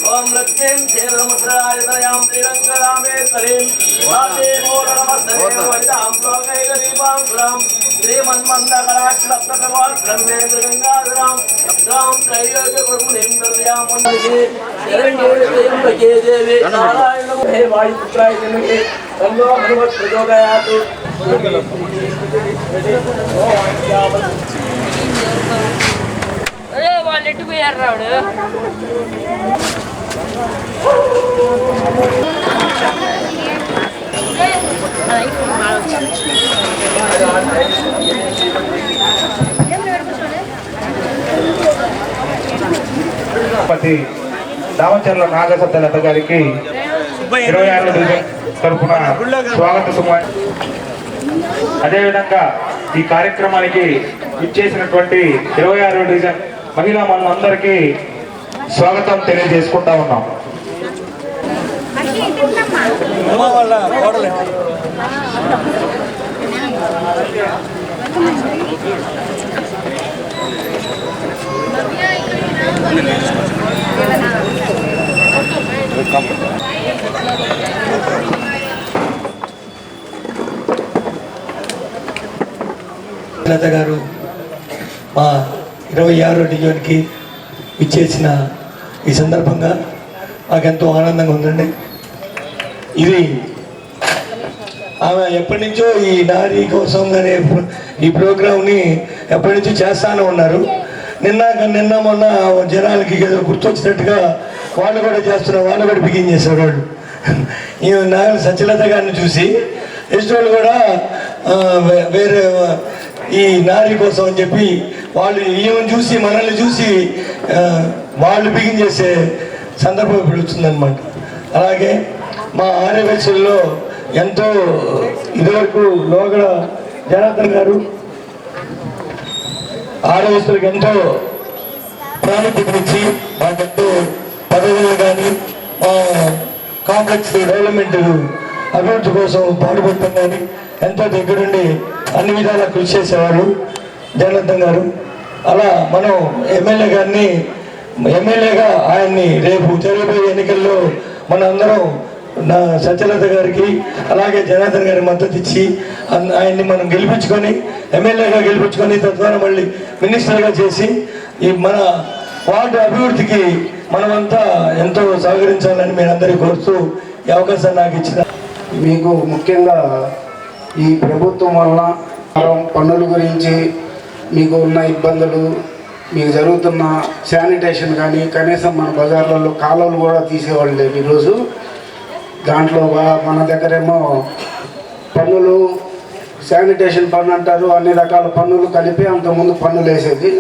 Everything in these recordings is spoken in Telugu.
ओम लक्ष्मीं क्षेत्रमुद्रायतयां त्रिरङ्गरामेश्वरीं वासे मूलनमस्तरे वरिदां लोकैकदीपां सुरां श्रीमन्मन्दकटाक्षलब्धकपात्रमेन्द्रगङ्गाधरां रां त्रैलोक्यप्रभुनीं दर्यां वन्दे शरण्ये देवी नारायणमुखे वायुपुत्राय धीमहि तन्नो हनुमत् प्रचोदयात्। अरे వాళ్ళు ఎటు పోయారు రావుడు దామచర్ల నాగసత్యలత గారికి 26వ డివిజన్ తరఫున స్వాగత సుమాన్. అదేవిధంగా ఈ కార్యక్రమానికి ఇచ్చేసినటువంటి 26వ డివిజన్ మహిళా మనందరికీ స్వాగతం తెలియజేసుకుంటా ఉన్నాం. లత గారు మా 26వ డివిజన్కి ఇచ్చేసిన ఈ సందర్భంగా మాకెంతో ఆనందంగా ఉందండి. ఇది ఆమె ఎప్పటి నుంచో ఈ నారీ కోసం అనే ఈ ప్రోగ్రామ్ని ఎప్పటి నుంచో చేస్తానే ఉన్నారు. నిన్న మొన్న జనాలకి ఏదో గుర్తొచ్చినట్టుగా వాళ్ళు కూడా చేస్తున్నారు, వాళ్ళు కూడా బిగిన్ చేశారు. వాళ్ళు ఈ నాగల సత్యలత గారిని చూసి ఎస్టోళ్ళు కూడా వేరే ఈ నారీ కోసం అని చెప్పి వాళ్ళు ఈమెను చూసి మనల్ని చూసి వాళ్ళు బిగిన్ చేసే సందర్భం ఇప్పుడు వచ్చిందనమాట. అలాగే మా ఆర్యవైశ్యుల్లో ఎంతో ఇదివరకు లోగడ జనార్దన్ గారు ఆర్యవైశ్యులకు ఎంతో ప్రాముఖ్యతనిచ్చి మాకెంతో పదవులు కానీ కాంప్లెక్స్ డెవలప్మెంట్ అభివృద్ధి కోసం పాటుపడటం కానీ ఎంతో దగ్గరుండి అన్ని విధాలా కృషి చేసేవాళ్ళు జనార్దన్ గారు. అలా మనం ఎమ్మెల్యేగా ఆయన్ని రేపు జరగబోయే ఎన్నికల్లో మన అందరం సత్యలత గారికి అలాగే జనార్దన్ గారి మద్దతు ఇచ్చి ఆయన్ని మనం ఎమ్మెల్యేగా గెలిపించుకొని తద్వారా మళ్ళీ మినిస్టర్గా చేసి ఈ మన వార్డు అభివృద్ధికి మనమంతా ఎంతో సహకరించాలని మీరందరికీ కోరుతూ ఈ అవకాశాన్ని నాకు ఇచ్చిన మీకు ముఖ్యంగా ఈ ప్రభుత్వం వలన పన్నుల గురించి మీకు ఉన్న ఇబ్బందులు, మీకు జరుగుతున్న శానిటేషన్ కానీ కనీసం మన బజార్లలో కాలువలు కూడా తీసేవాళ్ళు లేదు. ఈరోజు దాంట్లో మన దగ్గరేమో పన్నులు శానిటేషన్ పన్ను అంటారు, అన్ని రకాల పన్నులు కలిపి అంతకుముందు పన్నులు వేసేది.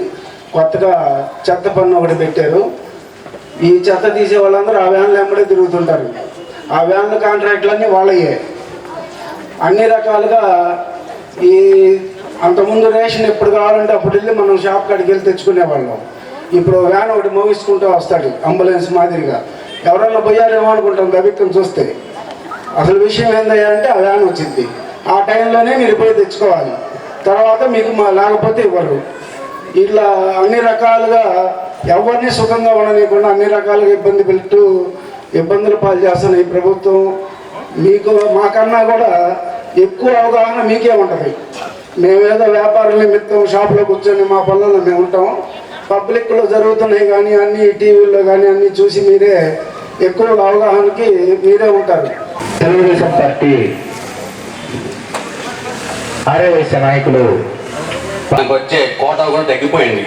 కొత్తగా చెత్త పన్ను ఒకటి పెట్టారు. ఈ చెత్త తీసే వాళ్ళందరూ ఆ వ్యాన్లు వెంబడే తిరుగుతుంటారు. ఆ వ్యాన్ల కాంట్రాక్ట్లన్నీ వాళ్ళయ్యే. అన్ని రకాలుగా ఈ అంతకుముందు రేషన్ ఎప్పుడు కావాలంటే అప్పుడు వెళ్ళి మనం షాప్ కాడికి వెళ్ళి తెచ్చుకునేవాళ్ళం. ఇప్పుడు వ్యాన్ ఒకటి మోగిస్తుంటూ వస్తాడు అంబులెన్స్ మాదిరిగా. ఎవరన్నా పోయారేమో అనుకుంటాం దబిక్కం చూస్తే. అసలు విషయం ఏందయ్యా అంటే ఆ వ్యాన్ వచ్చింది, ఆ టైంలోనే మీరు పోయి తెచ్చుకోవాలి, తర్వాత మీకు లేకపోతే ఇవ్వరు. ఇట్లా అన్ని రకాలుగా ఎవరిని సుఖంగా ఉండనీయకుండా అన్ని రకాలుగా ఇబ్బందులు పాలు చేస్తున్న ఈ ప్రభుత్వం మీకు మాకన్నా కూడా ఎక్కువ అవగాహన మీకే ఉంటుంది. మేమేదో వ్యాపారం నిమిత్తం షాపులో కూర్చొని మా పనుల్లో మేము ఉంటాం. పబ్లిక్లో జరుగుతున్నాయి కానీ అన్ని టీవీల్లో కానీ అన్నీ చూసి మీరే ఎక్కువ అవగాహనకి మీరే ఉంటారు. తెలుగుదేశం పార్టీ ఆర్యవైశ్య నాయకులు వచ్చే కోటా కూడా తగ్గిపోయింది.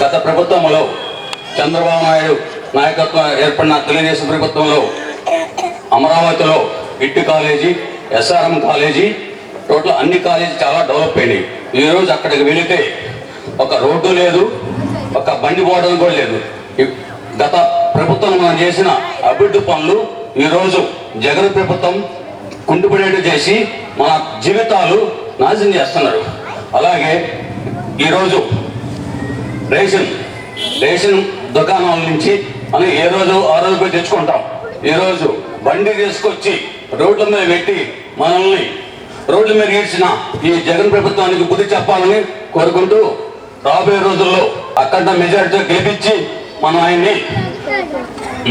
గత ప్రభుత్వంలో చంద్రబాబు నాయుడు నాయకత్వం ఏర్పడిన తెలుగుదేశం ప్రభుత్వంలో అమరావతిలో ఇట్టి కాలేజీ, ఎస్ఆర్ఎం కాలేజీ, టోటల్ అన్ని కాలేజీ చాలా డెవలప్ అయినాయి. ఈరోజు అక్కడికి వెళితే ఒక రోడ్డు లేదు, ఒక బండి పోవడం కూడా లేదు. గత ప్రభుత్వం మనం చేసిన అభివృద్ధి పనులు ఈరోజు జగన్ ప్రభుత్వం కుంటుపడేట్టు చేసి మన జీవితాలు నాశనం చేస్తున్నారు. అలాగే ఈరోజు రేషన్ దుకాణాల నుంచి అని ఏ రోజు ఆ రోజు పోయి తెచ్చుకుంటాం. ఈరోజు బండి తీసుకొచ్చి రోడ్ల మీద పెట్టి మనల్ని రోడ్ల మీద ఈడ్చిన ఈ జగన్ ప్రభుత్వానికి బుద్ధి చెప్పాలని కోరుకుంటూ రాబోయే రోజుల్లో అక్కడ మెజారిటీతో గెలిపించి మనం ఆయన్ని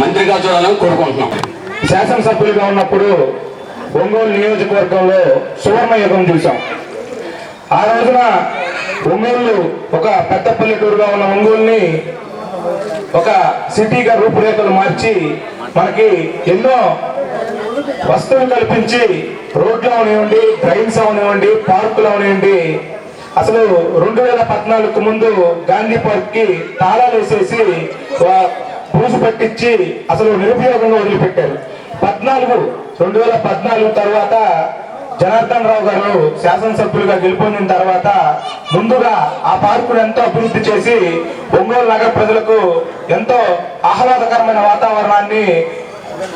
మంత్రిగా చూడాలని కోరుకుంటున్నాం. శాసనసభ్యులుగా ఉన్నప్పుడు ఒంగోలు నియోజకవర్గంలో సువర్ణ యుగం చూసాం. ఆ రోజున ఒంగోలు ఒక పెద్ద పల్లెటూరుగా ఉన్న ఒంగోలుని ఒక సిటీగా రూపురేఖలు మార్చి మనకి ఎన్నో వస్తువులు కల్పించి రోడ్లు అవనివ్వండి, డ్రైన్స్ అవనివ్వండి, పార్కులు అవనివ్వండి. అసలు 2014 ముందు గాంధీ పార్క్ కి తాళాలు వేసేసి పూజ పట్టించి అసలు నిరుపయోగంగా వదిలిపెట్టారు. 2014 తర్వాత జనార్దన్ రావు గారు శాసనసభ్యులుగా గెలుపొందిన తర్వాత ముందుగా ఆ పార్కును ఎంతో అభివృద్ధి చేసి ఒంగోలు నగర ప్రజలకు ఎంతో ఆహ్లాదకరమైన వాతావరణాన్ని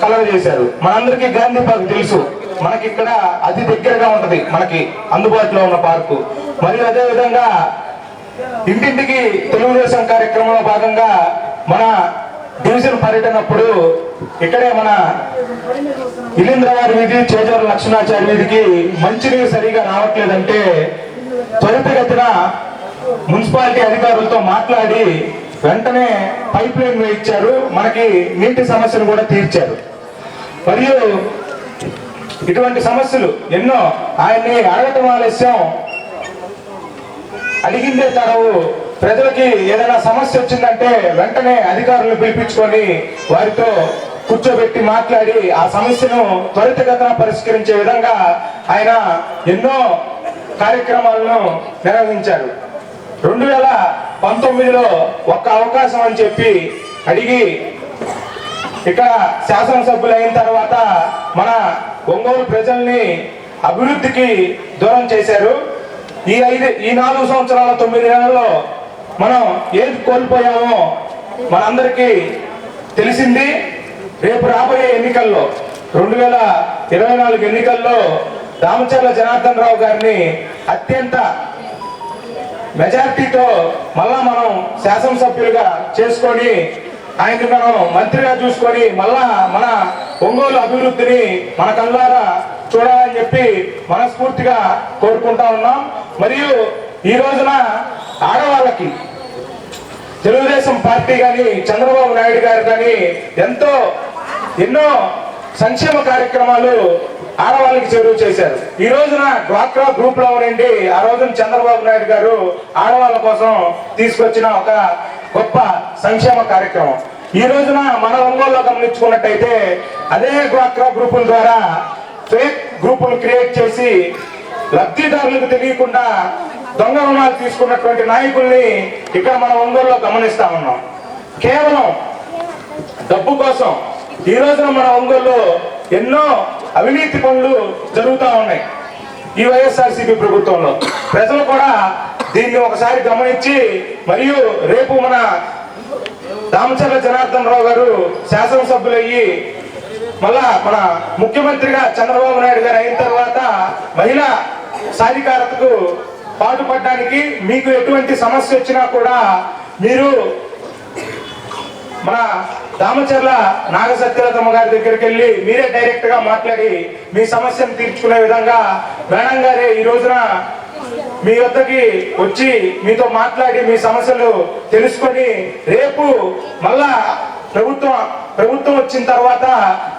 కలగజేశారు. మనందరికీ గాంధీ పార్క్ తెలుసు, మనకి ఇక్కడ అతి దగ్గరగా ఉంటది, మనకి అందుబాటులో ఉన్న పార్కు. మరియు అదే విధంగా ఇంటింటికి తెలుగుదేశం కార్యక్రమంలో భాగంగా మన డివిజన్ పర్యటనప్పుడు ఇక్కడే మన ఇలీంద్రవారి వీధి, చేజూరు లక్ష్మణాచారి వీధికి మంచినీరు సరిగా రావట్లేదంటే త్వరితగతిన మున్సిపాలిటీ అధికారులతో మాట్లాడి వెంటనే పైప్ లైన్ వేయించారు, మనకి నీటి సమస్యను కూడా తీర్చారు. మరియు ఇటువంటి సమస్యలు ఎన్నో ఆయన్ని అడగటం ఆలస్యం, అడిగిందే తడవు. ప్రజలకి ఏదైనా సమస్య వచ్చిందంటే వెంటనే అధికారులను పిలిపించుకొని వారితో కూర్చోబెట్టి మాట్లాడి ఆ సమస్యను త్వరితగతిన పరిష్కరించే విధంగా ఆయన ఎన్నో కార్యక్రమాలను నిర్వహించారు. 2019లో ఒక్క అవకాశం అని చెప్పి అడిగి ఇక్కడ శాసనసభ్యులు అయిన తర్వాత మన ఒంగోలు ప్రజల్ని అభివృద్ధికి దూరం చేశారు. ఈ 4 సంవత్సరాల 9 నెలల్లో మనం ఏది కోల్పోయామో మనందరికీ తెలిసింది. రేపు రాబోయే ఎన్నికల్లో 2024 ఎన్నికల్లో దామచర్ల జనార్దన్ రావు గారిని అత్యంత మెజారిటీతో మళ్ళా మనం శాసనసభ్యులుగా చేసుకొని ఆయన్ని మనం మంత్రిగా చూసుకొని మళ్ళా మన ఒంగోలు అభివృద్ధిని మన కళ్ళారా చూడాలని చెప్పి మనస్ఫూర్తిగా కోరుకుంటా ఉన్నాం. మరియు ఈ రోజున ఆడవాళ్ళకి తెలుగుదేశం పార్టీ కానీ చంద్రబాబు నాయుడు గారు కానీ ఎన్నో సంక్షేమ కార్యక్రమాలు ఆడవాళ్ళకి చేరువ చేశారు. ఈ రోజున డ్వాక్రా గ్రూప్ లో ఉండండి, ఆ రోజున చంద్రబాబు నాయుడు గారు ఆడవాళ్ళ కోసం తీసుకొచ్చిన ఒక గొప్ప సంక్షేమ కార్యక్రమం. ఈ రోజున మన ఒంగోలులో గమనించుకున్నట్టయితే అదే డ్వాక్రా గ్రూపుల ద్వారా ఫేక్ గ్రూపులు క్రియేట్ చేసి లబ్ధిదారులకు తెలియకుండా దొంగ రుణాలు తీసుకున్నటువంటి నాయకుల్ని ఇక్కడ మన ఒంగోలులో గమనిస్తా ఉన్నాం. కేవలం డబ్బు కోసం ఈ రోజున మన ఒంగోలులో ఎన్నో అవినీతి పనులు జరుగుతూ ఉన్నాయి. ఈ వైఎస్ఆర్సీపీ ప్రభుత్వంలో ప్రజలు కూడా దీన్ని ఒకసారి గమనించి, మరియు రేపు మన దామచర్ల జనార్దన్ రావు గారు శాసనసభ్యులయ్యి మళ్ళా మన ముఖ్యమంత్రిగా చంద్రబాబు నాయుడు గారు అయిన తర్వాత మహిళా సాధికారతకు పాటుపడడానికి మీకు ఎటువంటి సమస్య వచ్చినా కూడా మీరు మన దామచర్ల నాగసత్యలతమ్మ గారి దగ్గరికి వెళ్ళి మీరే డైరెక్ట్ గా మాట్లాడి మీ సమస్యను తీర్చుకునే విధంగా మేడం గారే ఈ రోజున మీ వద్దకి వచ్చి మీతో మాట్లాడి మీ సమస్యలు తెలుసుకొని రేపు మళ్ళా ప్రభుత్వం వచ్చిన తర్వాత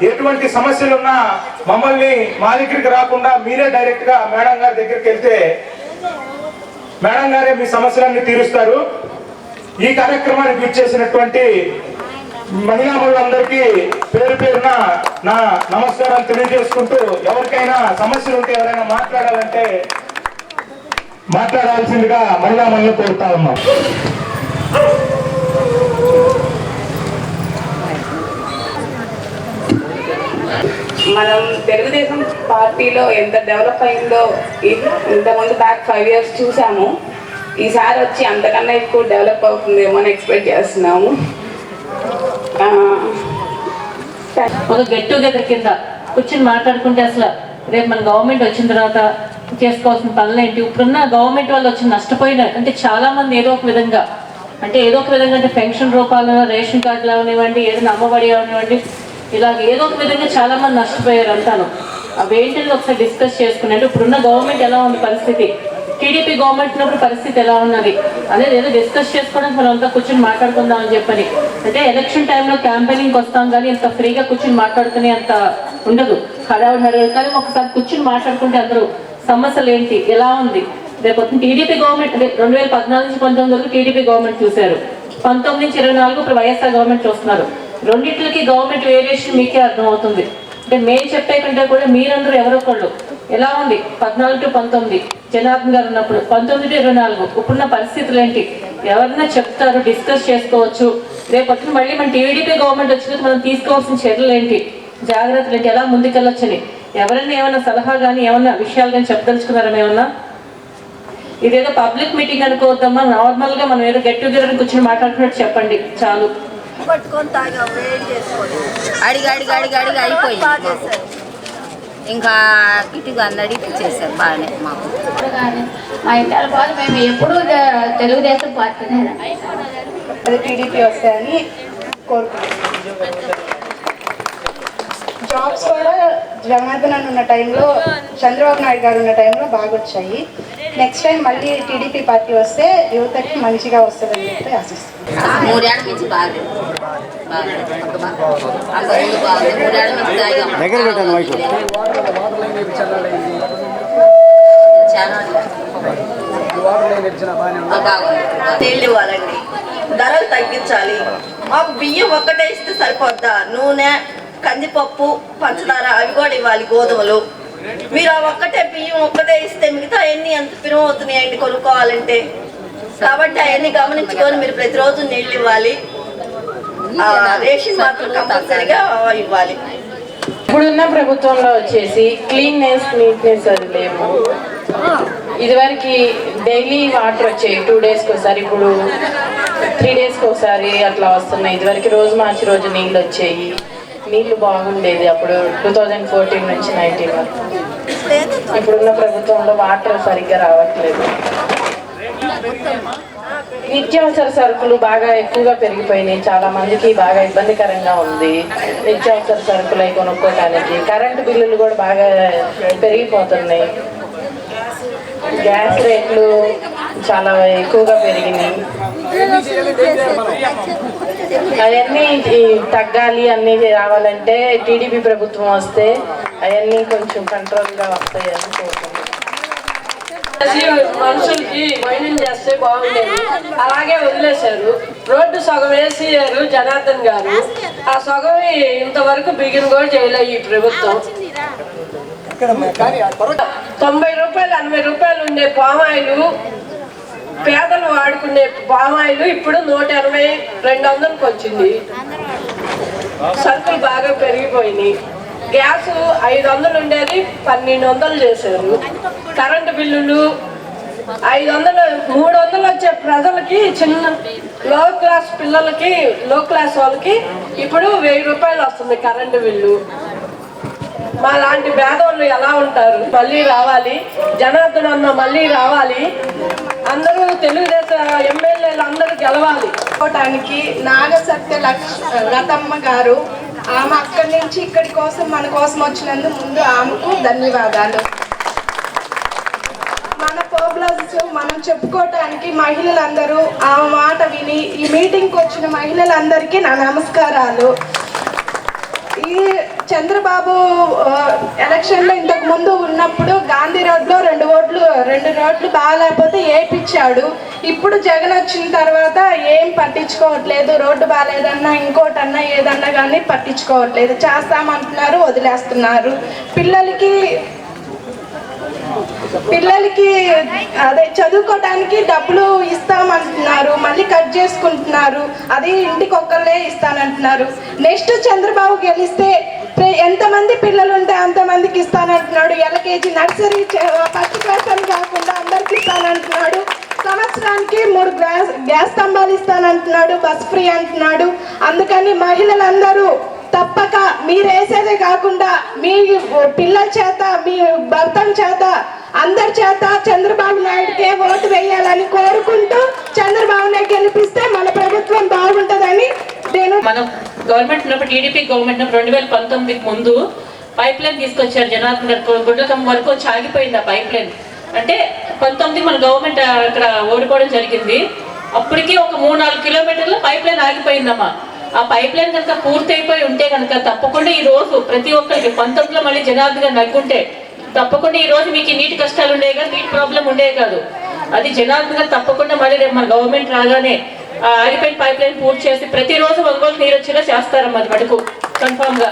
ఎటువంటి సమస్యలున్నా మమ్మల్ని మా దగ్గరికి రాకుండా మీరే డైరెక్ట్ గా మేడం గారి దగ్గరికి వెళ్తే మేడం గారే మీ సమస్యలన్నీ తీరుస్తారు. ఈ కార్యక్రమానికి ఇచ్చేసినటువంటి మహిళా మనులందరికీ పేరు పేరున నా నమస్కారాలు తెలియజేసుకుంటూ, ఎవరికైనా సమస్యలు ఉంటే ఎవరైనా మాట్లాడాలంటే మాట్లాడాల్సిందిగా మహిళా మనులు కోరుతా ఉన్నాం. మనం తెలుగుదేశం పార్టీలో ఎంత డెవలప్ అయిందో ఇంతకుముందు బ్యాక్ 5 years చూసాము. ఈసారి వచ్చి అంతకన్నా ఎక్కువ డెవలప్ అవుతుందేమో అని ఎక్స్పెక్ట్ చేస్తున్నాము. ఒక గెట్ టుగెదర్ కింద కూర్చొని మాట్లాడుకుంటే అసలు రేపు మన గవర్నమెంట్ వచ్చిన తర్వాత చేసుకోవాల్సిన పనులు ఏంటి, ఇప్పుడున్న గవర్నమెంట్ వాళ్ళు వచ్చి నష్టపోయిన అంటే చాలా మంది ఏదో ఒక విధంగా అంటే ఏదో ఒక విధంగా అంటే పెన్షన్ రూపాయలు, రేషన్ కార్డులు అవనివ్వండి, ఏదైనా అమ్మఒడి అవనివ్వండి, ఇలాగ ఏదో ఒక విధంగా చాలామంది నష్టపోయారు అంటాను. అవేంటిని ఒకసారి డిస్కస్ చేసుకుని, అంటే ఇప్పుడున్న గవర్నమెంట్ ఎలా ఉంది పరిస్థితి, టీడీపీ గవర్నమెంట్ ఉన్నప్పుడు పరిస్థితి ఎలా ఉన్నది అనేది ఏదో డిస్కస్ చేసుకోవడానికి మనం అంతా కూర్చొని మాట్లాడుకుందాం అని చెప్పని. అంటే ఎలక్షన్ టైంలో క్యాంపెయినింగ్కి వస్తాం కానీ ఇంత ఫ్రీగా కూర్చొని మాట్లాడుకునే అంత ఉండదు, హడావుడి. కానీ ఒకసారి కూర్చొని మాట్లాడుకుంటే అందరూ సమస్యలు ఏంటి, ఎలా ఉంది. రేపు టీడీపీ గవర్నమెంట్ అంటే 2014 నుంచి 19 వరకు టీడీపీ గవర్నమెంట్ చూశారు, 19 నుంచి 24 ఇప్పుడు వైఎస్ఆర్ గవర్నమెంట్ చూస్తున్నారు. రెండింటికి గవర్నమెంట్ వేరియేషన్ మీకే అర్థమవుతుంది. అంటే మేము చెప్పే కంటే కూడా మీరందరూ ఎవరొకళ్ళు ఎలా ఉంది 14 to 19 జనార్దన్ గారు ఉన్నప్పుడు, 19 to 24 ఇప్పుడున్న పరిస్థితులు ఏంటి ఎవరన్నా చెప్తారు, డిస్కస్ చేసుకోవచ్చు. రేపొచ్చిన మళ్ళీ మన టీడీపీ గవర్నమెంట్ వచ్చినాక మనం తీసుకోవాల్సిన చర్యలు ఏంటి, జాగ్రత్తలు ఏంటి, ఎలా ముందుకెళ్ళొచ్చని ఎవరైనా ఏమైనా సలహా కానీ ఏమన్నా విషయాలు కానీ చెప్పదలుచుకున్నారా ఏమన్నా? ఇదేదో పబ్లిక్ మీటింగ్ అనుకోవద్దమ్మా, నార్మల్గా మనం ఏదో గెట్ టుగెదర్ కూర్చొని మాట్లాడుకున్నట్టు చెప్పండి చాలు. అడిగి అయిపోయింది. ఇంకా కిటిగా అడిగి చేశారు బాగానే మాకు. మా ఇంటర్ వాళ్ళు మేము ఎప్పుడూ తెలుగుదేశం పార్టీనే టీడీపీ వస్తాయని కోరుకుంటున్నాం. జాబ్స్ కూడా జనార్దన్ అన్న ఉన్న టైంలో, చంద్రబాబు నాయుడు గారు ఉన్న టైంలో బాగా వచ్చాయి. నెక్స్ట్ టైం మళ్ళీ టీడీపీ పార్టీ వస్తే యువతకి మంచిగా వస్తుందని చెప్పి ఆశిస్తున్నాం. 3 ఏళ్ళ నుంచి బాగా నీళ్ళు ఇవ్వాలండి, ధరలు తగ్గించాలి. మాకు బియ్యం ఒక్కటే ఇస్తే సరిపోద్దా? నూనె, కందిపప్పు, పంచదార అవి కూడా ఇవ్వాలి, గోధుమలు. మీరు ఆ ఒక్కటే బియ్యం ఒక్కటే ఇస్తే మిగతా అవన్నీ ఎంత పిరుమవుతున్నాయండి కొనుక్కోవాలంటే. కాబట్టి అవన్నీ గమనించుకొని మీరు ప్రతిరోజు నీళ్ళు ఇవ్వాలి, రేషన్ మాత్రం కంపల్సరీగా ఇవ్వాలి. ఇప్పుడున్న ప్రభుత్వంలో వచ్చేసి క్లీన్నెస్, నీట్నెస్ అది లేవు. ఇదివరకు డైలీ వాటర్ వచ్చాయి 2 డేస్కి ఒకసారి, ఇప్పుడు 3 డేస్కి ఒకసారి అట్లా వస్తున్నాయి. ఇదివరకు రోజు మార్చి రోజు నీళ్ళు వచ్చాయి, నీళ్లు బాగుండేది అప్పుడు 2014 నుంచి 19 వరకు. ఇప్పుడున్న ప్రభుత్వంలో వాటర్ సరిగ్గా రావట్లేదు. నిత్యావసర సరుకులు బాగా ఎక్కువగా పెరిగిపోయినాయి, చాలా మందికి బాగా ఇబ్బందికరంగా ఉంది నిత్యావసర సరుకులు అవి కొనుక్కోవడానికి. కరెంటు బిల్లులు కూడా బాగా పెరిగిపోతున్నాయి, గ్యాస్ రేట్లు చాలా ఎక్కువగా పెరిగినాయి. అవన్నీ తగ్గాలి, అన్నీ రావాలంటే టీడీపీ ప్రభుత్వం వస్తే అవన్నీ కొంచెం కంట్రోల్గా వస్తాయని కోరుకుంటున్నాను. మనుషులకి మైనింగ్ చేస్తే బాగుండేది, అలాగే వదిలేశారు. రోడ్డు సగం వేసియారు జనార్దన్ గారు, ఆ సగం ఇంతవరకు బిగిన్ కూడా చేయలేదు ఈ ప్రభుత్వం. 90 రూపాయలు 80 రూపాయలు ఉండే పామాయిలు, పేదలు వాడుకునే పామాయిలు ఇప్పుడు 180 200కి వచ్చింది. సరుకులు బాగా పెరిగిపోయినాయి. గ్యాస్ 500 ఉండేది 1200 చేశారు. కరెంటు బిల్లులు 500 300 వచ్చే ప్రజలకి, చిన్న లో క్లాస్ పిల్లలకి, లో క్లాస్ వాళ్ళకి ఇప్పుడు 1000 రూపాయలు వస్తుంది కరెంటు బిల్లు. మా లాంటి పేదవాళ్ళు ఎలా ఉంటారు? మళ్ళీ రావాలి జనార్దన్ అన్న, మళ్ళీ రావాలి. అందరూ తెలుగుదేశం ఎమ్మెల్యేలు అందరూ గెలవాలి. నాగసత్య రతమ్మ గారు, ఆమె అక్కడి నుంచి ఇక్కడి కోసం మన కోసం వచ్చినందుకు ముందు ఆమెకు ధన్యవాదాలు. మన ప్రోగ్రామ్స్ మనం చెప్పుకోవటానికి మహిళలందరూ ఆమె మాట విని ఈ మీటింగ్కి వచ్చిన మహిళలందరికీ నా నమస్కారాలు. ఈ చంద్రబాబు ఎలక్షన్లో ఇంతకు ముందు ఉన్నప్పుడు గాంధీ రోడ్లో 2 రోడ్లు బాగాలేకపోతే ఏపిచ్చాడు. ఇప్పుడు జగన్ వచ్చిన తర్వాత ఏం పట్టించుకోవట్లేదు. రోడ్డు బాగాలేదన్నా ఇంకోటన్నా ఏదన్నా కానీ పట్టించుకోవట్లేదు. చేస్తామంటున్నారు, వదిలేస్తున్నారు. పిల్లలకి అదే చదువుకోవడానికి డబ్బులు ఇస్తామంటున్నారు, మళ్ళీ కట్ చేసుకుంటున్నారు. అది ఇంటికి ఒక్కళ్ళే ఇస్తానంటున్నారు. నెక్స్ట్ చంద్రబాబు గెలిస్తే ఎంతమంది పిల్లలు ఉంటే అంతమందికి ఇస్తానంటున్నాడు. ఎల్కేజీ, నర్సరీ, ఫస్ట్ క్లాస్ అని కాకుండా అందరికి ఇస్తానంటున్నాడు. సంవత్సరానికి 3 గ్యాస్ స్తంభాలు ఇస్తానంటున్నాడు, బస్ ఫ్రీ అంటున్నాడు. అందుకని మహిళలందరూ తప్పక మీరు వేసేదే కాకుండా మీ పిల్లల చేత, మీ భర్తల చేత అందరి చేత చంద్రబాబు నాయుడుకే ఓటు వేయాలని కోరుకుంటూ చంద్రబాబు నాయుడు గెలిపిస్తే మన ప్రభుత్వం బాగుంటుందని నేను మనం గవర్నమెంట్ ఉన్నప్పుడు టీడీపీ గవర్నమెంట్ 2019 ముందు పైప్ లైన్ తీసుకొచ్చారు. జనార్దన్ గారు గుడ్లకం వరకు ఆగిపోయింది ఆ పైప్ లైన్. అంటే 19 మన గవర్నమెంట్ అక్కడ ఓడిపోవడం జరిగింది. అప్పటికి ఒక 3-4 కిలోమీటర్ల పైప్ లైన్ ఆగిపోయిందమ్మా. ఆ పైప్ లైన్ కనుక పూర్తి అయిపోయి ఉంటే కనుక తప్పకుండా ఈ రోజు ప్రతి ఒక్కరికి 19లో మళ్ళీ జనార్దన్ గారు నగ్గుంటే తప్పకుండా ఈ రోజు మీకు నీటి కష్టాలు ఉండేవి కాదు, నీటి ప్రాబ్లం ఉండేవి కాదు. అది జనార్దన్ గారు తప్పకుండా మళ్ళీ రేపు మన గవర్నమెంట్ రాగానే ఆగిపోయిన పైప్ లైన్ పూర్తి చేసి ప్రతిరోజు ఒంగోలు నీరు వచ్చేలా చేస్తారమ్మా. అది మటుకు కన్ఫామ్ గా.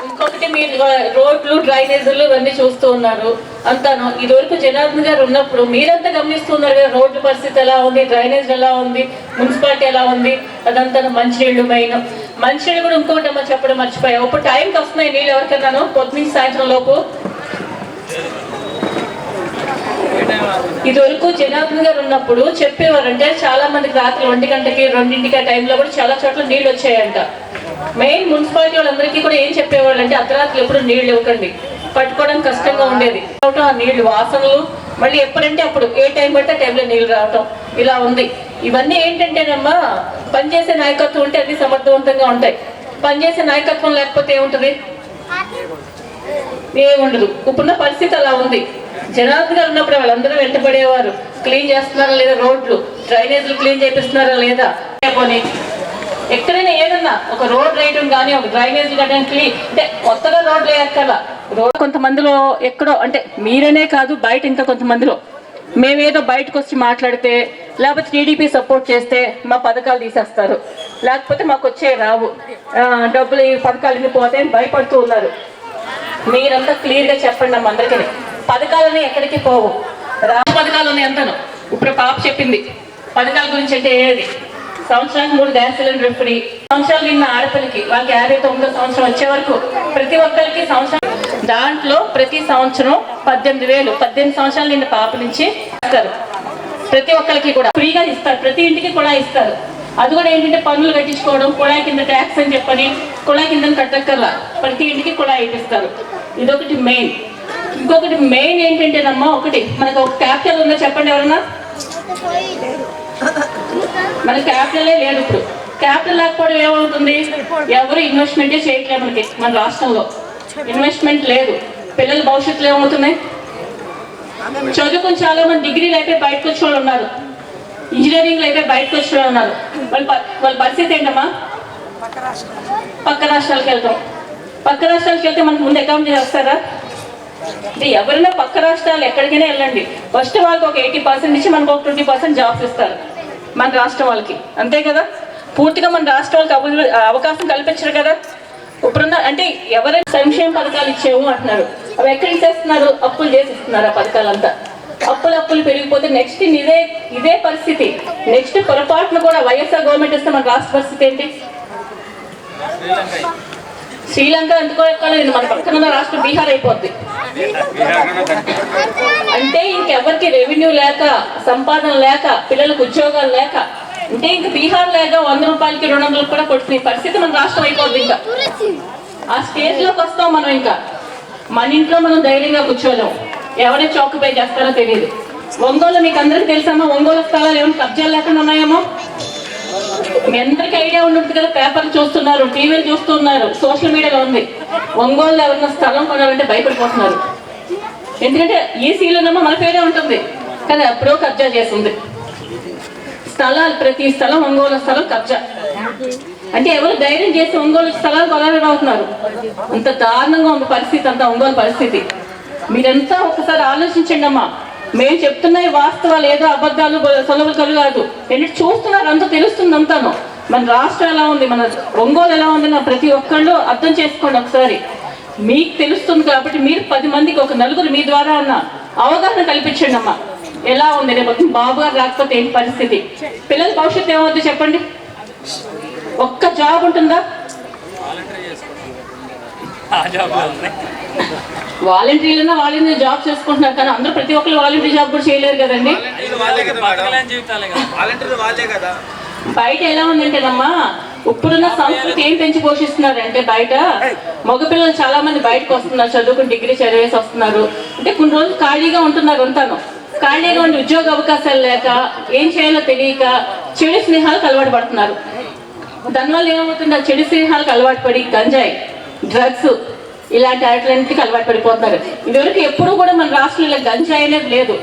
ఇంకొకటి మీరు రోడ్లు డ్రైనేజీలు ఇవన్నీ చూస్తూ ఉన్నారు అంతాను. ఇదివరకు జనార్దన్ గారు ఉన్నప్పుడు మీరంతా గమనిస్తున్నారు కదా, రోడ్ల పరిస్థితి ఎలా ఉంది, డ్రైనేజ్ ఎలా ఉంది, మున్సిపాలిటీ ఎలా ఉంది, అదంతా మంచినీళ్ళు మెయిన్. మంచినీళ్ళు కూడా ఇంకొకటి అమ్మ చెప్పడం మర్చిపోయావు. ఇప్పుడు టైంకి వస్తున్నాయి నీళ్ళు ఎవరికన్నాను పొద్దున్న సాయంత్రం లోపు. ఇదివరకు జనార్దన్ గారు ఉన్నప్పుడు చెప్పేవారంటే చాలా మందికి రాత్రి 1 గంటకి 2ంటికి ఆ టైంలో కూడా చాలా చోట్ల నీళ్ళు వచ్చాయంట. మెయిన్ మున్సిపాలిటీ వాళ్ళందరికీ కూడా ఏం చెప్పేవాళ్ళు అంటే అర్ధరాత్రి ఎప్పుడు నీళ్లు ఇవ్వకండి, పట్టుకోవడం కష్టంగా ఉండేది. ఆ నీళ్లు వాసనలు మళ్ళీ ఎప్పుడంటే అప్పుడు ఏ టైం పడితే టైంలో నీళ్లు రావటం ఇలా ఉంది. ఇవన్నీ ఏంటంటేనమ్మా పనిచేసే నాయకత్వం ఉంటే అన్ని సమర్థవంతంగా ఉంటాయి. పనిచేసే నాయకత్వం లేకపోతే ఏముంటుంది, ఏముండదు. ఇప్పుడున్న పరిస్థితి అలా ఉంది. జనార్దన్ గారు ఉన్నప్పుడు వాళ్ళందరూ వెంటబడేవారు, క్లీన్ చేస్తున్నారా లేదా, రోడ్లు డ్రైనేజీలు క్లీన్ చేపిస్తున్నారా లేదా. పోనీ ఎక్కడైనా ఏదన్నా ఒక రోడ్ వేయడం కానీ ఒక డ్రైనేజ్ కానీ క్లీన్ అంటే కొత్తగా రోడ్లు వేయక్కల రోడ్ కొంతమందిలో ఎక్కడో అంటే మీరనే కాదు బయట ఇంకా కొంతమందిలో మేమేదో బయటకు వచ్చి మాట్లాడితే లేకపోతే టీడీపీ సపోర్ట్ చేస్తే మా పథకాలు తీసేస్తారు, లేకపోతే మాకు వచ్చే రావు, డబ్బులు ఈ పథకాలు పోతే భయపడుతూ ఉన్నారు. మీరంతా క్లియర్గా చెప్పండి అమ్మ అందరికీ. పథకాలన్నీ ఎక్కడికి పోవు, రావు పథకాలు ఉన్నాయి అంతాను. ఇప్పుడు పాప చెప్పింది పథకాల గురించి అంటే ఏది, సంవత్సరానికి 3 గ్యాస్ సిలిండర్ ఫ్రీ, సంవత్సరాలు నిన్న ఆడపిల్లకి వాళ్ళకి 59వ సంవత్సరం వచ్చే వరకు ప్రతి ఒక్కరికి సంవత్సరం, దాంట్లో ప్రతి సంవత్సరం 18,000 18 సంవత్సరాలు నిన్న పాప నుంచి ఇస్తారు. ప్రతి ఒక్కరికి కూడా ఫ్రీగా ఇస్తారు, ప్రతి ఇంటికి కూడా ఇస్తారు. అది కూడా ఏంటంటే పన్నులు కట్టించుకోవడం, కుళాయి కింద ట్యాక్స్ అని చెప్పని కుళాయి కింద కట్టక్కర్లా, ప్రతి ఇంటికి కుళాయి ఇప్పిస్తారు. ఇదొకటి మెయిన్. ఇంకొకటి మెయిన్ ఏంటంటేనమ్మా, ఒకటి మనకు ఒక క్యాపిటల్ ఉందో చెప్పండి ఎవరన్నా. మన క్యాపిటలే లేదు. ఇప్పుడు క్యాపిటల్ లేకపోవడం ఏమవుతుంది, ఎవరు ఇన్వెస్ట్మెంటే చేయట్లేదు. మనకి మన రాష్ట్రంలో ఇన్వెస్ట్మెంట్ లేదు. పిల్లల భవిష్యత్తులో ఏమవుతున్నాయి, చదువుకుని చాలా మంది డిగ్రీలు అయిపోయి బయటకు వచ్చే వాళ్ళు ఉన్నారు, ఇంజనీరింగ్లు అయిపోయి బయటకు వచ్చే వాళ్ళు ఉన్నారు. వాళ్ళ పరిస్థితి ఏంటమ్మా, పక్క రాష్ట్రాలకు వెళ్తాం. పక్క రాష్ట్రాలకు వెళ్తే మనకు ముందు అకౌంట్ చేస్తారా అంటే ఎవరైనా పక్క రాష్ట్రాలు ఎక్కడికైనా వెళ్ళండి, ఫస్ట్ వాళ్ళకి ఒక 80% ఇచ్చి మనకు ఒక 20% జాబ్స్ ఇస్తారు మన రాష్ట్రం వాళ్ళకి, అంతే కదా. పూర్తిగా మన రాష్ట్రం వాళ్ళకి అవకాశం కల్పించరు కదా. ఇప్పుడున్న అంటే ఎవరైనా సంక్షేమ పథకాలు ఇచ్చేవు అంటున్నారు, అవి ఎక్కడ ఇచ్చేస్తున్నారు, అప్పులు చేసి ఇస్తున్నారు. ఆ పథకాలంతా అప్పులు పెరిగిపోతే నెక్స్ట్ ఇదే పరిస్థితి. నెక్స్ట్ పొరపాటును కూడా వైఎస్ఆర్ గవర్నమెంట్ ఇస్తే మన రాష్ట్ర పరిస్థితి ఏంటి, శ్రీలంక ఎందుకో ఎక్కలేదు, మన పక్కన రాష్ట్రం బీహార్ అయిపోద్ది. అంటే ఇంకెవరికి రెవెన్యూ లేక, సంపాదన లేక, పిల్లలకు ఉద్యోగాలు లేక, అంటే ఇంక బీహార్ లేక 100 రూపాయలకి 200 కూడా కొట్టుకునే పరిస్థితి మన రాష్ట్రం అయిపోద్ది. ఇంకా ఆ స్టేజ్ లోకి వస్తాం మనం. ఇంకా మన ఇంట్లో మనం ధైర్యంగా కూర్చోలేం, ఎవరైనా చౌకపై చేస్తారో తెలియదు. ఒంగోలు మీకు అందరికీ తెలుసమ్మా, ఒంగోలు స్థలాలు ఏమైనా కబ్జాలు లేకుండా ఉన్నాయేమో మీ అందరికీ ఐడియా ఉంటుంది కదా. పేపర్లు చూస్తున్నారు, టీవీలు చూస్తున్నారు, సోషల్ మీడియాలో ఉంది. ఒంగోలులో ఎవరైనా స్థలం కొనాలంటే భయపడిపోతున్నారు. ఎందుకంటే ఈ సీలోనేమో మన పేరే ఉంటుంది కానీ ఎప్పుడో కబ్జా చేస్తుంది స్థలాలు. ప్రతి స్థలం ఒంగోలు స్థలం కబ్జా. అంటే ఎవరు ధైర్యం చేసి ఒంగోలు స్థలాలు కొనాలవుతున్నారు. అంత దారుణంగా ఉంది పరిస్థితి, అంత ఒంగోలు పరిస్థితి. మీరంతా ఒకసారి ఆలోచించండి అమ్మా. మేము చెప్తున్నాయి వాస్తవాలు, ఏదో అబద్ధాలు సొలవలు కాదు. ఎందుకంటే చూస్తున్నారు, అంతా తెలుస్తుంది అంతాను. మన రాష్ట్రం ఎలా ఉంది, మన ఒంగోలు ఎలా ఉంది, నా ప్రతి ఒక్కళ్ళు అర్థం చేసుకోండి ఒకసారి. మీకు తెలుస్తుంది కాబట్టి మీరు 10 మందికి, ఒక 4 మీ ద్వారా అన్న అవగాహన కల్పించండి అమ్మా. ఎలా ఉంది రేపు బాబు గారు రాకపోతే ఏంటి పరిస్థితి, పిల్లల భవిష్యత్తు ఏమవుతుంది చెప్పండి. ఒక్క జాబ్ ఉంటుందా, వాలంటీర్లన్నా వాళ్ళని జాబ్ చేసుకుంటున్నారు కానీ అందరూ ప్రతి ఒక్కరు వాలంటీర్ జాబ్ కూడా చేయలేరు కదండి. బయట ఎలా ఉందంటేనమ్మా, ఇప్పుడున్న సంస్కృతి ఏం పెంచి పోషిస్తున్నారంటే బయట మగపిల్లలు చాలా మంది బయటకు వస్తున్నారు, చదువుకుని డిగ్రీ చదివేసి వస్తున్నారు. అంటే కొన్ని రోజులు ఖాళీగా ఉంటున్నారు, అంతాను ఖాళీగా ఉండి ఉద్యోగ అవకాశాలు లేక ఏం చేయాలో తెలియక చెడు స్నేహాలకు అలవాటు పడుతున్నారు. దానివల్ల ఏమవుతుంది, ఆ చెడు స్నేహాలకు అలవాటు పడి గంజాయి, డ్రగ్స్ ఇలాంటి వాటికి అలవాటు పడిపోతున్నారు. ఇదివరకు ఎప్పుడూ కూడా మన రాష్ట్రంలో గంజాయి అనేది లేదు.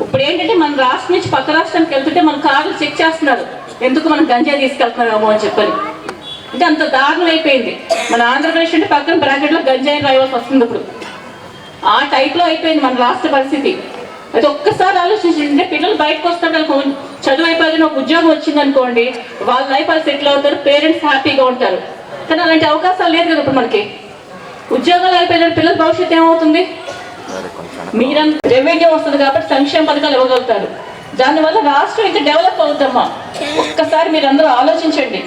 ఇప్పుడు ఏంటంటే మన రాష్ట్రం నుంచి పక్క రాష్ట్రానికి వెళ్తుంటే మన కార్లు చెక్ చేస్తున్నారు, ఎందుకు మనం గంజాయి తీసుకెళ్తున్నామేమో అని చెప్పని. అంటే అంత దారుణం అయిపోయింది. మన ఆంధ్రప్రదేశ్ అంటే పక్కన బ్రాకెట్లో గంజాయి రాయవలసి వస్తుంది. ఇప్పుడు ఆ టైప్లో అయిపోయింది మన రాష్ట్ర పరిస్థితి. అయితే ఒక్కసారి ఆలోచించండి, పిల్లలు బయటకు వస్తారు, చదువు అయిపోయిన ఒక ఉద్యోగం వచ్చింది అనుకోండి, వాళ్ళ లైఫ్ వాళ్ళు సెటిల్ అవుతారు, పేరెంట్స్ హ్యాపీగా ఉంటారు. కానీ అలాంటి అవకాశాలు లేదు కదా ఇప్పుడు మనకి. ఉద్యోగాలు అయిపోయిన పిల్లల భవిష్యత్తు ఏమవుతుంది? మీరంతా రెవెన్యూ వస్తుంది కాబట్టి సంక్షేమ పథకాలు ఇవ్వగలుగుతారు, దానివల్ల రాష్ట్రం ఇంకా డెవలప్ అవుతామా? ఒక్కసారి మీరు అందరూ ఆలోచించండి,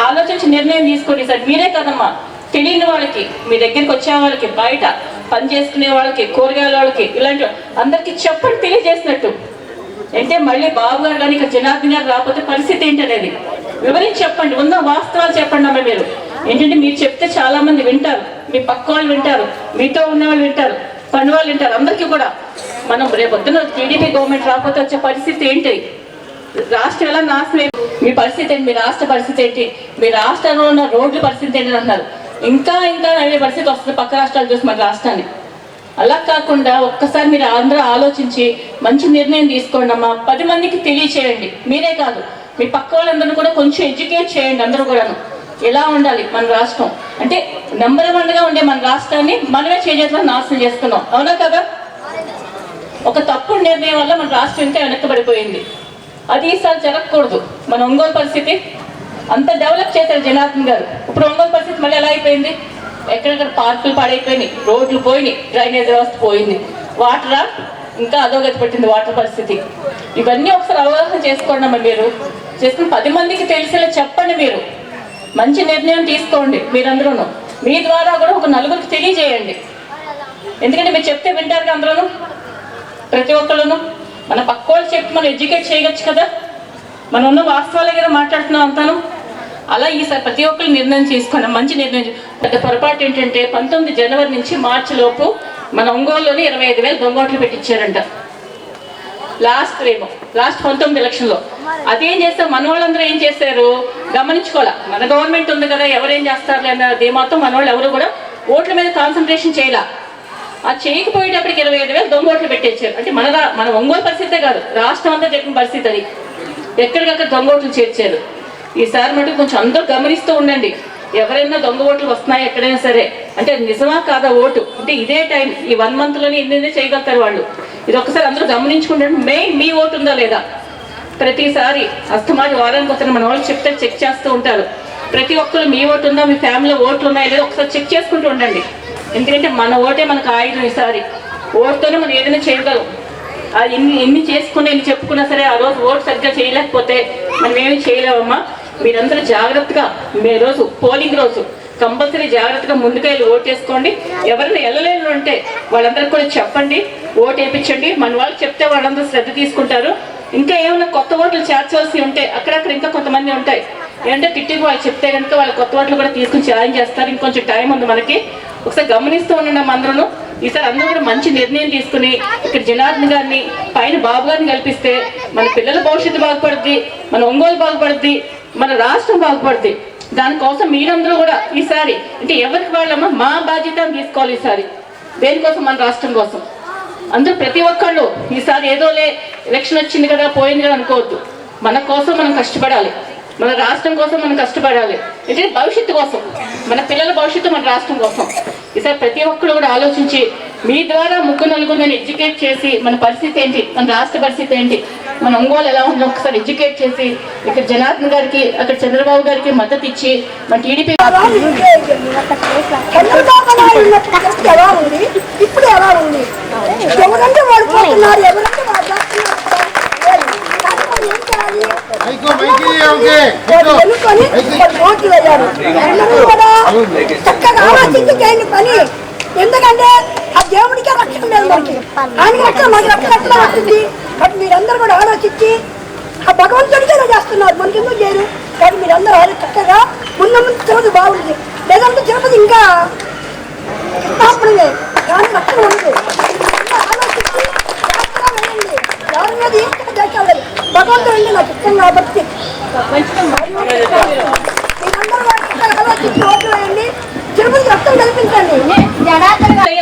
ఆలోచించి నిర్ణయం తీసుకోండి. సార్ మీరే కదమ్మా, తెలియని వాళ్ళకి, మీ దగ్గరికి వచ్చే వాళ్ళకి, బయట పని చేసుకునే వాళ్ళకి, కూరగాయల వాళ్ళకి, ఇలాంటి అందరికీ చెప్పండి, తెలియజేసినట్టు. అంటే మళ్ళీ బాబు గారు కానీ ఇక్కడ జనార్దన్ గారు రాకపోతే పరిస్థితి ఏంటనేది వివరించి చెప్పండి, ఉన్న వాస్తవాలు చెప్పండి అమ్మ. మీరు ఏంటంటే మీరు చెప్తే చాలా మంది వింటారు, మీ పక్క వాళ్ళు వింటారు, మీతో ఉన్న వాళ్ళు వింటారు, పని వాళ్ళు వింటారు. అందరికీ కూడా మనం రేపొద్దున టీడీపీ గవర్నమెంట్ రాకపోతే వచ్చే పరిస్థితి ఏంటి, రాష్ట్రం ఎలా నాశనం, మీ పరిస్థితి ఏంటి, మీ రాష్ట్ర పరిస్థితి ఏంటి, మీ రాష్ట్రంలో ఉన్న రోడ్ల పరిస్థితి ఏంటి అంటున్నారు. ఇంకా ఇంకా అనే పరిస్థితి వస్తుంది పక్క రాష్ట్రాలు చూసి మన రాష్ట్రాన్ని. అలా కాకుండా ఒక్కసారి మీరు అందరూ ఆలోచించి మంచి నిర్ణయం తీసుకోండి అమ్మా. 10 మందికి తెలియచేయండి, మీరే కాదు మీ పక్క వాళ్ళందరినీ కూడా కొంచెం ఎడ్యుకేట్ చేయండి. అందరూ కూడాను ఎలా ఉండాలి మన రాష్ట్రం అంటే నెంబర్ 1గా ఉండే మన రాష్ట్రాన్ని మనమే చేజేతుల్లో నాశనం చేసుకున్నాం, అవునా కదా? ఒక తప్పుడు నిర్ణయం వల్ల మన రాష్ట్రం ఇంకా వెనక్కబడిపోయింది. అది ఈసారి జరగకూడదు. మన ఒంగోలు పరిస్థితి అంత డెవలప్ చేశారు జనార్దన్ గారు, ఇప్పుడు ఒంగోలు పరిస్థితి మళ్ళీ ఎలా అయిపోయింది? ఎక్కడెక్కడ పార్కులు పాడైపోయినాయి, రోడ్లు పోయినాయి, డ్రైనేజ్ వ్యవస్థ పోయింది, వాటరా ఇంకా అధోగతి పట్టింది వాటర్ పరిస్థితి. ఇవన్నీ ఒకసారి అవగాహన చేసుకోండి అమ్మ. మీరు చేసుకుని 10 మందికి తెలిసేలా చెప్పండి. మీరు మంచి నిర్ణయం తీసుకోండి. మీరందరూ మీ ద్వారా కూడా ఒక నలుగురికి తెలియజేయండి. ఎందుకంటే మీరు చెప్తే వింటారు అందరూ, ప్రతి ఒక్కళ్ళను. మన పక్క వాళ్ళు చెప్తే మనం ఎడ్యుకేట్ చేయవచ్చు కదా, మనం ఉన్న వాస్తవాలే కదా మాట్లాడుతున్నాం అంతాను. అలా ఈసారి ప్రతి ఒక్కరు నిర్ణయం తీసుకోండి, మంచి నిర్ణయం. పెద్ద పొరపాటు ఏంటంటే 19 జనవరి నుంచి మార్చి లోపు మన ఒంగోలులోని 25,000 దొంగోట్లు పెట్టించారంట. లాస్ట్ 19 ఎలక్షన్లో అదేం చేస్తారు, మన వాళ్ళందరూ ఏం చేశారు గమనించుకోవాలా. మన గవర్నమెంట్ ఉంది కదా, ఎవరేం చేస్తారు అన్నది మాత్రం మన వాళ్ళు ఎవరు కూడా ఓట్ల మీద కాన్సన్ట్రేషన్ చేయాల. ఆ చేయకపోయేటప్పటికి 25,000 దొంగ ఓట్లు పెట్టేశారు. అంటే మన ఒంగోలు పరిస్థితే కాదు, రాష్ట్రం అంతా జరిగిన పరిస్థితి అది. ఎక్కడికక్కడ దొంగ ఓట్లు చేర్చారు. ఈసారి మటుకు కొంచెం అందరూ గమనిస్తూ ఉండండి, ఎవరైనా దొంగ ఓట్లు వస్తున్నాయి ఎక్కడైనా సరే అంటే నిజమా కాదా ఓటు అంటే ఇదే టైం, ఈ 1 మంత్లోనే ఎన్ని చేయగలుగుతారు వాళ్ళు. ఇది ఒకసారి అందరూ గమనించుకుంటే మెయిన్ మీ ఓటు ఉందా లేదా. ప్రతిసారి అస్తమాది వారానికి వస్తారు మన వాళ్ళు చెప్తే చెక్ చేస్తూ ఉంటారు. ప్రతి ఒక్కరు మీ ఓటు ఉందా, మీ ఫ్యామిలీలో ఓట్లు ఉన్నాయో లేదో ఒకసారి చెక్ చేసుకుంటూ ఉండండి. ఎందుకంటే మన ఓటే మనకు ఆయుధం. ఈసారి ఓటుతోనే మనం ఏదైనా చేయగలం. అది ఎన్ని చేసుకుని ఎన్ని చెప్పుకున్నా సరే ఆ రోజు ఓటు సరిగ్గా చేయలేకపోతే మనం ఏమి చేయలేమమ్మా. మీరందరూ జాగ్రత్తగా మీ రోజు పోలింగ్ రోజు కంపల్సరీ జాగ్రత్తగా ముందుకెళ్ళి ఓటు వేసుకోండి. ఎవరైనా వెళ్ళలేని ఉంటే వాళ్ళందరికీ కూడా చెప్పండి, ఓటు వేయించండి. మన వాళ్ళు చెప్తే వాళ్ళందరూ శ్రద్ధ తీసుకుంటారు. ఇంకా ఏమైనా కొత్త ఓట్లు చేర్చవలసి ఉంటే అక్కడక్కడ ఇంకా కొంతమంది ఉంటాయి ఏంటంటే కిట్టికి వాళ్ళు చెప్తే కనుక వాళ్ళ కొత్త ఓట్లు కూడా తీసుకుని ఛాలెంజ్ చేస్తారు. ఇంకొంచెం టైం ఉంది మనకి, ఒకసారి గమనిస్తూ ఉండండి అందరూ. ఈసారి అందరూ కూడా మంచి నిర్ణయం తీసుకుని ఇక్కడ జనార్దన్ గారిని పైన బాబు గారిని కల్పిస్తే మన పిల్లల భవిష్యత్తు బాగుపడుద్ది, మన ఒంగోలు బాగుపడుద్ది, మన రాష్ట్రం బాగుపడుద్ది. దానికోసం మీరందరూ కూడా ఈసారి అంటే ఎవరికి వాళ్ళమ్మా మా బాధ్యతను తీసుకోవాలి. ఈసారి దేనికోసం, మన రాష్ట్రం కోసం. అందరూ ప్రతి ఒక్కళ్ళు ఈసారి ఏదోలే ఎలక్షన్ వచ్చింది కదా పోయింది కదా అనుకోవద్దు. మన కోసం మనం కష్టపడాలి, మన రాష్ట్రం కోసం మనం కష్టపడాలి. అంటే భవిష్యత్తు కోసం, మన పిల్లల భవిష్యత్తు మన రాష్ట్రం కోసం. ఈసారి ప్రతి ఒక్కరు కూడా ఆలోచించి మీ ద్వారా 3-4 ఎడ్యుకేట్ చేసి మన పరిస్థితి ఏంటి, మన రాష్ట్ర పరిస్థితి ఏంటి, మన ఒంగోలు ఎలా ఉందో ఒకసారి ఎడ్యుకేట్ చేసి ఇక్కడ జనార్దన్ గారికి అక్కడ చంద్రబాబు గారికి మద్దతు ఇచ్చి మన టీడీపీ ఇప్పుడు ఎలా ఉంది ఎవరంటే వాళ్ళు పోతున్నారు, ఎవరంటే వాళ్ళు ఓట్లు వేయారు. చక్కగా ఆలోచించి చేయండి పని. ఎందుకంటే ఆ దేవుడికే రక్షణ లేదు, మనకి ఆయనకి రక్షణ మనకి రక్షణ ఎట్లా వస్తుంది. కాబట్టి మీరందరూ కూడా ఆలోచించి ఆ భగవంతుడికే చేస్తున్నారు, మనకి ఎందుకు చేయరు. కానీ మీరందరూ చక్కగా ముందు తిరుపతి బాగుంది, లేదంటే తిరుపతి ఇంకా అప్పుడే కానీ లక్షణం ఉంది. ఆలోచించి వెళ్ళండి, ఎవరి మీద ఏం చేయాలి భగవంతుడు అండి నాకు ఇష్టం కాబట్టి మీరందరూ ఆలోచించి ఓట్లు వేయండి, తిరుపతి రక్తం కల్పించండి.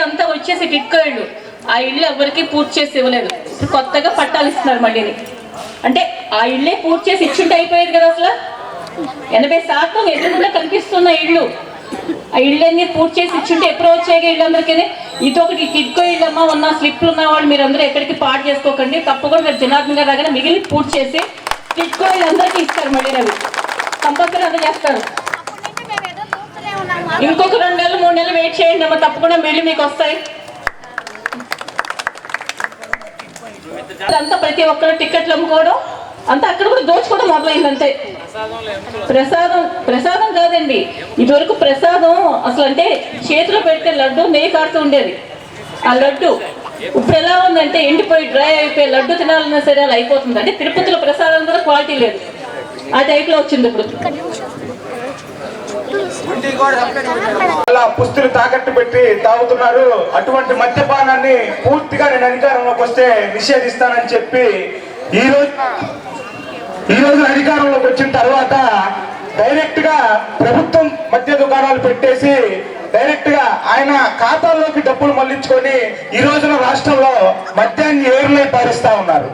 అంతా వచ్చేసి టిట్కో ఇళ్ళు, ఆ ఇల్లు ఎవరికి పూర్తి చేసి ఇవ్వలేదు. ఇప్పుడు కొత్తగా పట్టాలు ఇస్తున్నారు మళ్ళీ. అంటే ఆ ఇళ్ళే పూర్తి చేసి ఇచ్చుంటే అయిపోయేది కదా. అసలు 80% ఎదురుకుండా కనిపిస్తున్న ఇళ్ళు, ఆ ఇళ్ళన్నీ పూర్తి చేసి ఇచ్చుంటే ఎప్పుడో వచ్చాయి ఇళ్ళు అందరికీ. ఇదొకటి టిట్కో ఇళ్ళమ్మా, ఉన్న స్లిప్లు ఉన్న వాళ్ళు మీరందరూ ఎక్కడికి పాటు చేసుకోకండి. తప్పకుండా మీరు జనార్దన్ గారు రాగానే మిగిలిన పూర్తి చేసి టిట్కో ఇళ్ళందరికీ ఇస్తారు. మళ్ళీ రవి కంపల్సరీ అంతా చేస్తారు. ఇంకొక 2 నెలలు 3 నెలలు వెయిట్ చేయండి అమ్మా, తప్పకుండా మళ్ళీ మీకు వస్తాయి. అంతా ప్రతి ఒక్కరు టికెట్లు అమ్ముకోవడం అంతా అక్కడ కూడా దోచుకోవడం మొదలైంది అంతే. ప్రసాదం కాదండి, ఇదివరకు ప్రసాదం అసలు అంటే చేతిలో పెడితే లడ్డు నెయ్యి కాడుతూ ఉండేది. ఆ లడ్డు ఇప్పుడు ఎలా ఉందంటే ఎండిపోయి డ్రై అయిపోయి లడ్డు తినాలన్నా సరే అలా అయిపోతుంది. అంటే తిరుపతిలో ప్రసాదం కూడా క్వాలిటీ లేదు, ఆ టైప్లో వచ్చింది ఇప్పుడు. అలా పుస్తులు తాకట్టు పెట్టి తాగుతున్నారు. అటువంటి మద్యపానాన్ని పూర్తిగా నేను అధికారంలోకి వస్తే నిషేధిస్తానని చెప్పి ఈ రోజు అధికారంలోకి వచ్చిన తర్వాత డైరెక్ట్ గా ప్రభుత్వం మద్య దుకాణాలు పెట్టేసి డైరెక్ట్ గా ఆయన ఖాతాల్లోకి డబ్బులు మళ్లించుకొని ఈ రోజున రాష్ట్రంలో మద్యాన్ని ఏరులై పారిస్తా ఉన్నారు.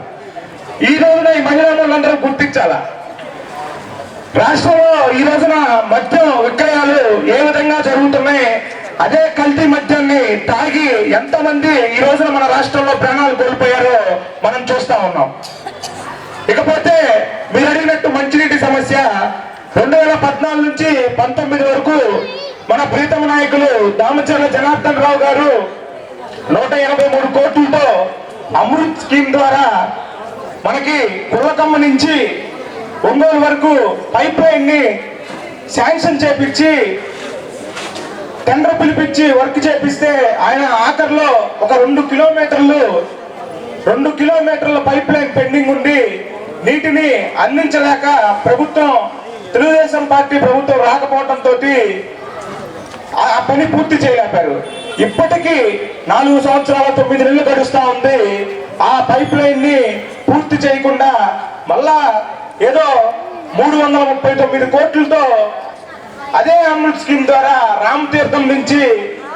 ఈ రోజున ఈ మహిళలందరూ గుర్తించాలా, రాష్ట్రంలో ఈ రోజున మద్యం విక్రయాలు ఏ విధంగా జరుగుతున్నాయి, అదే కల్తీ మద్యాన్ని తాగి ఎంతమంది ఈ రోజున మన రాష్ట్రంలో ప్రాణాలు కోల్పోయారో మనం చూస్తా ఉన్నాం. ఇకపోతే మీరు అడిగినట్టు మంచినీటి సమస్య 2014 నుంచి 19 వరకు మన ప్రీతమ నాయకులు దామచర్ల జనార్దన్ రావు గారు 183 కోట్లతో అమృత్ స్కీమ్ ద్వారా మనకి కుర్రకమ్మ నుంచి ఒంగోలు వరకు పైప్ లైన్ ని శాంక్షన్ చేపించి టెండర్ పిలిపించి వర్క్ చేపిస్తే ఆయన ఆఖరిలో ఒక 2 కిలోమీటర్ల పైప్ లైన్ పెండింగ్ ఉండి నీటిని అందించలేక ప్రభుత్వం తెలుగుదేశం పార్టీ ప్రభుత్వం రాకపోవడంతో ఆ పని పూర్తి చేయలేపారు. ఇప్పటికీ 4 సంవత్సరాల 9 నెలలు గడుస్తా ఉంది. ఆ పైప్ లైన్ ని పూర్తి చేయకుండా మళ్ళా ఏదో 339 కోట్లతో అదే అమృత్ స్కీమ్ ద్వారా రామతీర్థం నుంచి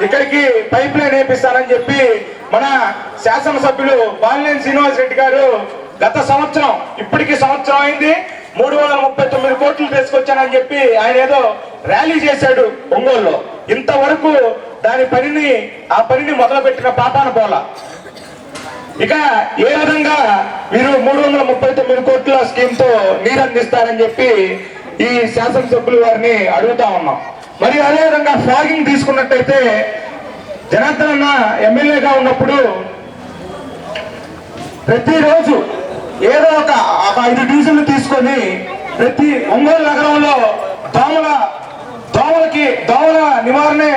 ఇక్కడికి పైప్ లైన్ వేపిస్తానని చెప్పి మన శాసనసభ్యులు బాలినేని శ్రీనివాస్ రెడ్డి గారు గత సంవత్సరం, ఇప్పటికి సంవత్సరం అయింది, 339 కోట్లు తీసుకొచ్చానని చెప్పి ఆయన ఏదో ర్యాలీ చేశాడు ఒంగోలులో. ఇంతవరకు ఆ పనిని మొదలుపెట్టిన పాపాన పోలా. ఇక ఏ విధంగా మీరు 339 కోట్ల స్కీమ్ తో నీరు అందిస్తారని చెప్పి ఈ శాసనసభ్యులు వారిని అడుగుతా ఉన్నాం. మరి అదేవిధంగా ఫ్లాగింగ్ తీసుకున్నట్టయితే జనార్దన్ అన్న ఎమ్మెల్యేగా ఉన్నప్పుడు ప్రతిరోజు ఏదో ఒక 5 డీజిల్ తీసుకొని ప్రతి ఒంగోలు నగరంలో దోమల నివారణే